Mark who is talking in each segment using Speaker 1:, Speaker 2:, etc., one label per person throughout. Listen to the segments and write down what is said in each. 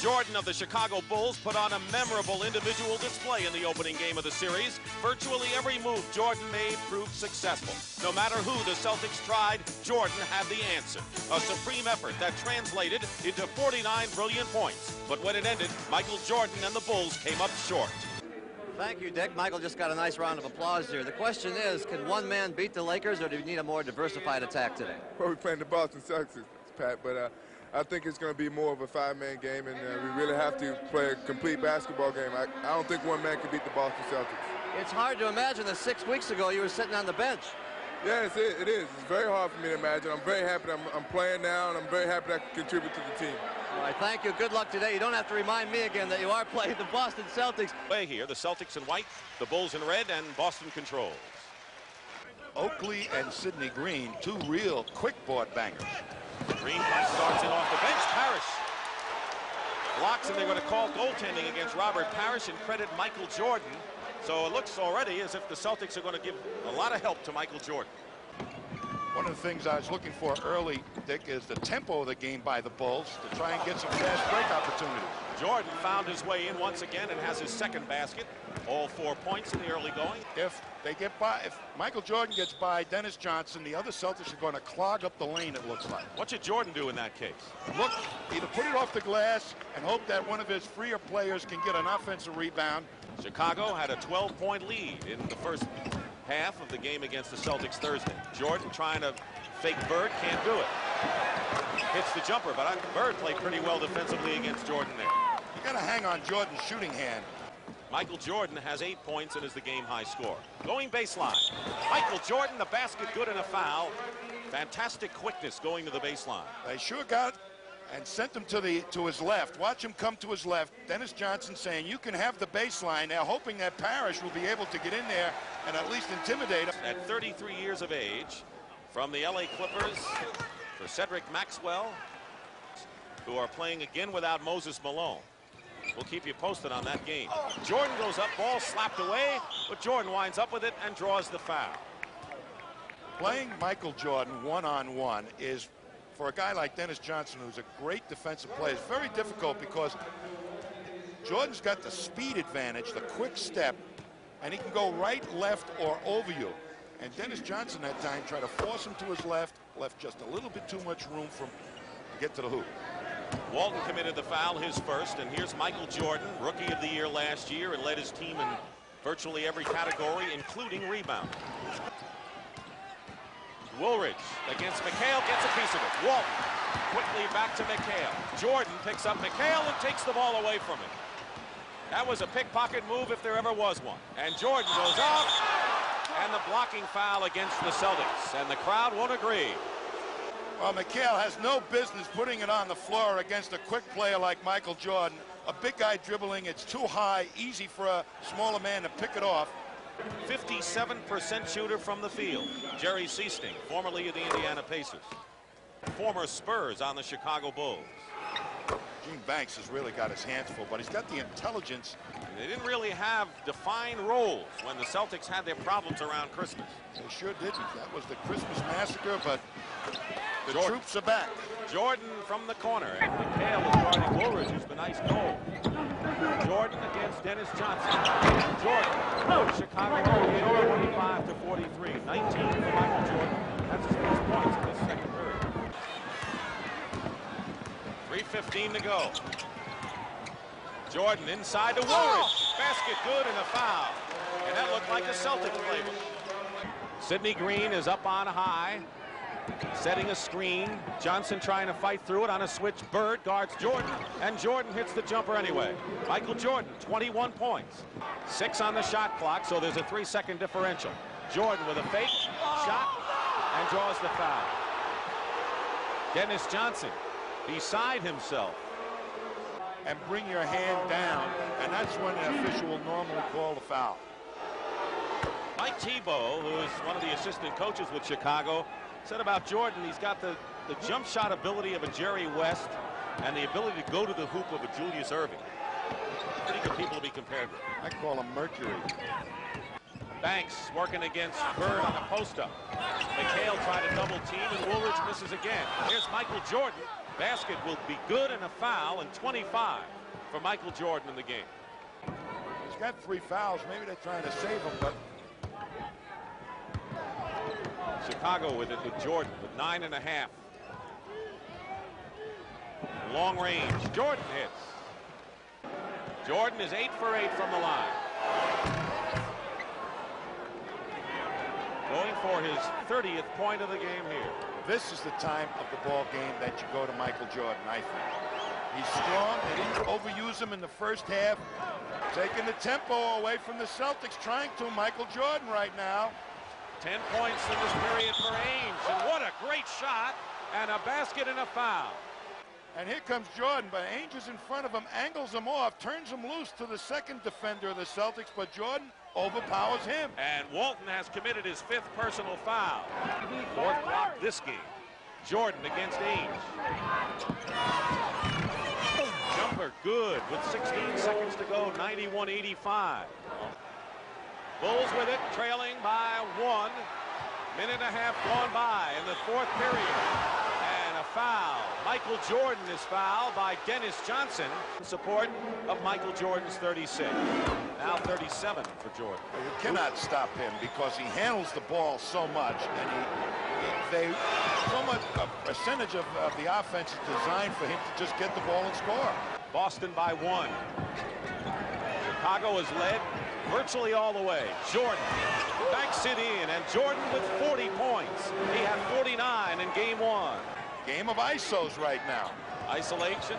Speaker 1: Jordan of the Chicago Bulls put on a memorable individual display in the opening game of the series. Virtually every move Jordan made proved successful. No matter who the Celtics tried, Jordan had the answer. A supreme effort that translated into 49 brilliant points. But when it ended, Michael Jordan and the Bulls came up short.
Speaker 2: Thank you, Dick. Michael just got a nice round of applause here. The question is, can one man beat the Lakers, or do we need a more diversified attack today?
Speaker 3: Well, we're playing the Boston Celtics, Pat, but I think it's going to be more of a five-man game, and we really have to play a complete basketball game. I don't think one man can beat the Boston Celtics.
Speaker 2: It's hard to imagine that 6 weeks ago you were sitting on the bench.
Speaker 3: Yes, it is. It's very hard for me to imagine. I'm very happy that I'm playing now, and I'm very happy that I can contribute to the team.
Speaker 2: All right, thank you. Good luck today. You don't have to remind me again that you are playing the Boston Celtics.
Speaker 1: Play here, the Celtics in white, the Bulls in red, and Boston controls.
Speaker 4: Oakley and Sidney Green, two real quick board bangers.
Speaker 1: Green starts in off the bench. Parrish blocks, and they're going to call goaltending against Robert Parrish and credit Michael Jordan. So it looks already as if the Celtics are going to give a lot of help to Michael Jordan.
Speaker 4: One of the things I was looking for early, Dick, is the tempo of the game by the Bulls to try and get some fast break opportunities.
Speaker 1: Jordan found his way in once again and has his second basket. All 4 points in the early going.
Speaker 4: If they get by, if Michael Jordan gets by Dennis Johnson, the other Celtics are going to clog up the lane, it looks like.
Speaker 1: What should Jordan do in that case?
Speaker 4: Look, either put it off the glass and hope that one of his freer players can get an offensive rebound.
Speaker 1: Chicago had a 12-point lead in the first half of the game against the Celtics Thursday. Jordan trying to fake Bird, can't do it. Hits the jumper, but Bird played pretty well defensively against Jordan there.
Speaker 4: You got to hang on Jordan's shooting hand.
Speaker 1: Michael Jordan has 8 points and is the game high scorer. Going baseline. Michael Jordan, the basket good and a foul. Fantastic quickness going to the baseline.
Speaker 4: They sure got and sent him to his left. Watch him come to his left. Dennis Johnson saying, you can have the baseline. They're hoping that Parrish will be able to get in there and at least intimidate him.
Speaker 1: At 33 years of age, from the LA Clippers for Cedric Maxwell, who are playing again without Moses Malone. We'll keep you posted on that game. Jordan goes up, ball slapped away, but Jordan winds up with it and draws the foul.
Speaker 4: Playing Michael Jordan one-on-one is, for a guy like Dennis Johnson, who's a great defensive player, it's very difficult because Jordan's got the speed advantage, the quick step, and he can go right, left, or over you. And Dennis Johnson that time tried to force him to his left, left just a little bit too much room for him to get to the hoop.
Speaker 1: Walton committed the foul, his first, and here's Michael Jordan, Rookie of the Year last year, and led his team in virtually every category, including rebound. Woolridge against McHale, gets a piece of it. Walton quickly back to McHale. Jordan picks up McHale and takes the ball away from him. That was a pickpocket move if there ever was one. And Jordan goes up, and the blocking foul against the Celtics, and the crowd won't agree.
Speaker 4: Well, McHale has no business putting it on the floor against a quick player like Michael Jordan. A big guy dribbling, it's too high, easy for a smaller man to pick it off.
Speaker 1: 57% shooter from the field. Jerry Seasting, formerly of the Indiana Pacers. Former Spurs on the Chicago Bulls.
Speaker 4: Gene Banks has really got his hands full, but he's got the intelligence.
Speaker 1: They didn't really have defined roles when the Celtics had their problems around Christmas.
Speaker 4: They sure didn't. That was the Christmas massacre, but the troops are back.
Speaker 1: Jordan from the corner, and McHale is guarding Woolridge, who's been ice cold. Jordan against Dennis Johnson. Jordan, Chicago, 25-43, 19 for Michael Jordan. That's his first points in this second period. 3:15 to go. Jordan inside to Woolridge. Basket good and a foul. And that looked like a Celtic playbook. Sidney Green is up on high, setting a screen. Johnson trying to fight through it on a switch. Bird guards Jordan, and Jordan hits the jumper anyway. Michael Jordan, 21 points. 6 on the shot clock, so there's a 3-second differential. Jordan with a fake shot and draws the foul. Dennis Johnson beside himself.
Speaker 4: And bring your hand down, and that's when an official will normally call the foul.
Speaker 1: Mike Tebow, who is one of the assistant coaches with Chicago, said about Jordan, he's got the jump shot ability of a Jerry West and the ability to go to the hoop of a Julius Erving. Pretty good people to be compared with.
Speaker 4: I call him Mercury.
Speaker 1: Banks working against Bird on a post-up. McHale tried to double team, and Woolridge misses again. Here's Michael Jordan Basket will be good and a foul, and 25 for Michael Jordan in the game.
Speaker 4: He's got 3 fouls. Maybe they're trying to save him, but
Speaker 1: Chicago with it with Jordan with 9.5. Long range. Jordan hits. Jordan is 8 for 8 from the line. Going for his 30th point of the game here.
Speaker 4: this is the time of the ball game that you go to Michael Jordan, I think. He's strong. They didn't overuse him in the first half. Taking the tempo away from the Celtics, trying to. Michael Jordan right now.
Speaker 1: 10 points in this period for Ainge. And what a great shot. And a basket and a foul.
Speaker 4: And here comes Jordan, but Ainge is in front of him, angles him off, turns him loose to the second defender of the Celtics, but Jordan overpowers him.
Speaker 1: And Walton has committed his 5th personal foul. 4th block this game. Jordan against Ainge. Jumper good with 16 seconds to go, 91-85. Bulls with it, trailing by 1. Minute and a half gone by in the 4th period. And a foul. Michael Jordan is fouled by Dennis Johnson in support of Michael Jordan's 36. Now 37 for Jordan.
Speaker 4: You cannot stop him because he handles the ball so much, and so much a percentage of the offense is designed for him to just get the ball and score.
Speaker 1: Boston by 1. Chicago is led virtually all the way. Jordan banks it in, and Jordan with 40 points. He had 49 in game 1.
Speaker 4: Game of ISOs right now.
Speaker 1: Isolation.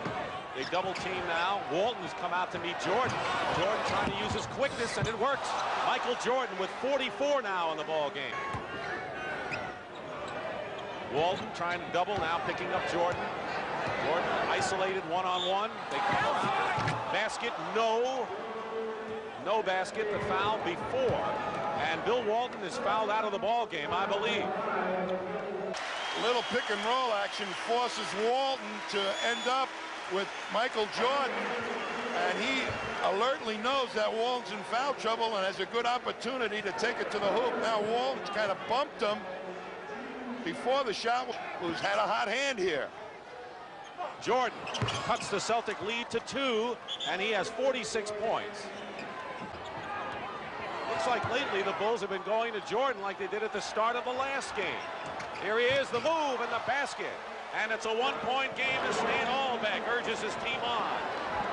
Speaker 1: They double team now. Walton has come out to meet Jordan. Jordan trying to use his quickness, and it works. Michael Jordan with 44 now in the ball game. Walton trying to double, now picking up Jordan. Jordan isolated one-on-one. They come around. Basket, no. No basket. The foul before. And Bill Walton is fouled out of the ball game, I believe.
Speaker 4: Little pick and roll action forces Walton to end up with Michael Jordan, and he alertly knows that Walton's in foul trouble and has a good opportunity to take it to the hoop. Now Walton's kind of bumped him before the shot, who's had a hot hand here.
Speaker 1: Jordan cuts the Celtic lead to 2, and he has 46 points. Looks like lately the Bulls have been going to Jordan like they did at the start of the last game. Here he is, the move and the basket. And it's a one-point game as Stan Albeck urges his team on.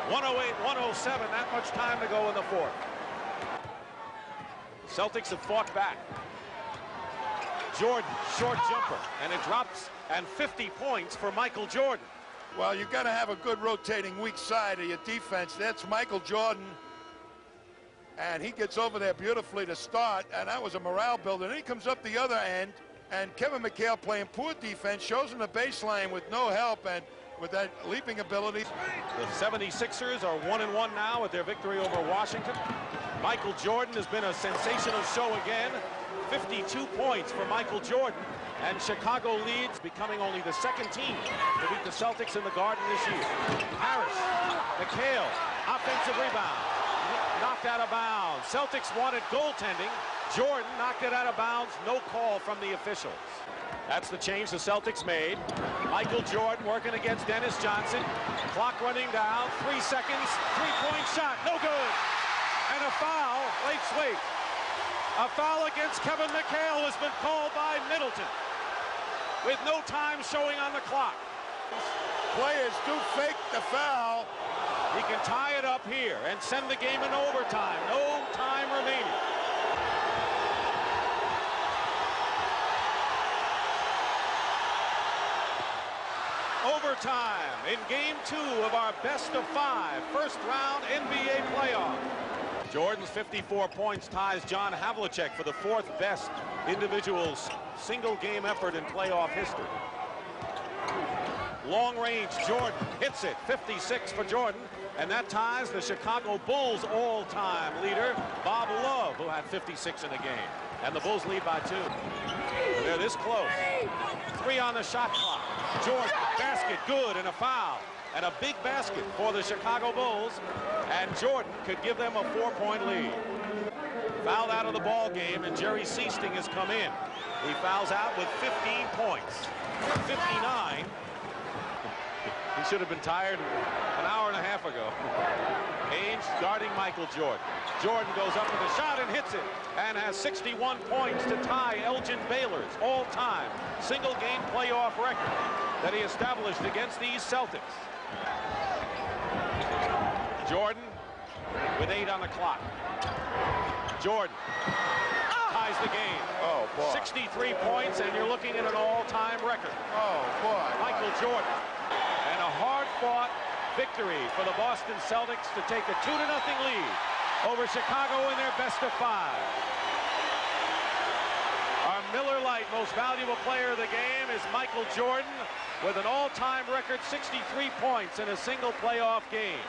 Speaker 1: 108-107, that much time to go in the 4th. Celtics have fought back. Jordan, short jumper, and it drops, and 50 points for Michael Jordan.
Speaker 4: Well, you've got to have a good rotating weak side of your defense. That's Michael Jordan. And he gets over there beautifully to start, and that was a morale builder. Then he comes up the other end, and Kevin McHale, playing poor defense, shows him the baseline with no help and with that leaping ability.
Speaker 1: The 76ers are 1-1 now with their victory over Washington. Michael Jordan has been a sensational show again. 52 points for Michael Jordan. And Chicago leads, becoming only the 2nd team to beat the Celtics in the Garden this year. Harris, McHale, offensive rebound. Knocked out of bounds. Celtics wanted goaltending. Jordan knocked it out of bounds. No call from the officials. That's the change the Celtics made. Michael Jordan working against Dennis Johnson. Clock running down. 3 seconds. 3-point shot. No good. And a foul. Wait. A foul against Kevin McHale has been called by Middleton, with no time showing on the clock.
Speaker 4: Players do fake the foul.
Speaker 1: He can tie it up here and send the game in overtime. No time remaining. Overtime in game 2 of our best-of-5 first-round NBA playoff. Jordan's 54 points ties John Havlicek for the 4th best individual single-game effort in playoff history. Long range, Jordan hits it. 56 for Jordan, and that ties the Chicago Bulls all-time leader, Bob Love, who had 56 in a game. And the Bulls lead by 2. And they're this close. 3 on the shot clock. Jordan, basket, good, and a foul. And a big basket for the Chicago Bulls. And Jordan could give them a 4-point lead. Fouled out of the ball game, and Jerry Seasting has come in. He fouls out with 15 points. 59. He should have been tired an hour and a half ago. Ainge guarding Michael Jordan. Jordan goes up with a shot and hits it and has 61 points to tie Elgin Baylor's all-time single-game playoff record that he established against these Celtics. Jordan with 8 on the clock. Jordan ties the game.
Speaker 4: Oh, boy.
Speaker 1: 63 points, and you're looking at an all-time record.
Speaker 4: Oh, boy.
Speaker 1: Michael Jordan. And a hard-fought victory for the Boston Celtics to take a 2-0 lead over Chicago in their best of 5. Our Miller Lite most valuable player of the game is Michael Jordan with an all-time record 63 points in a single playoff game.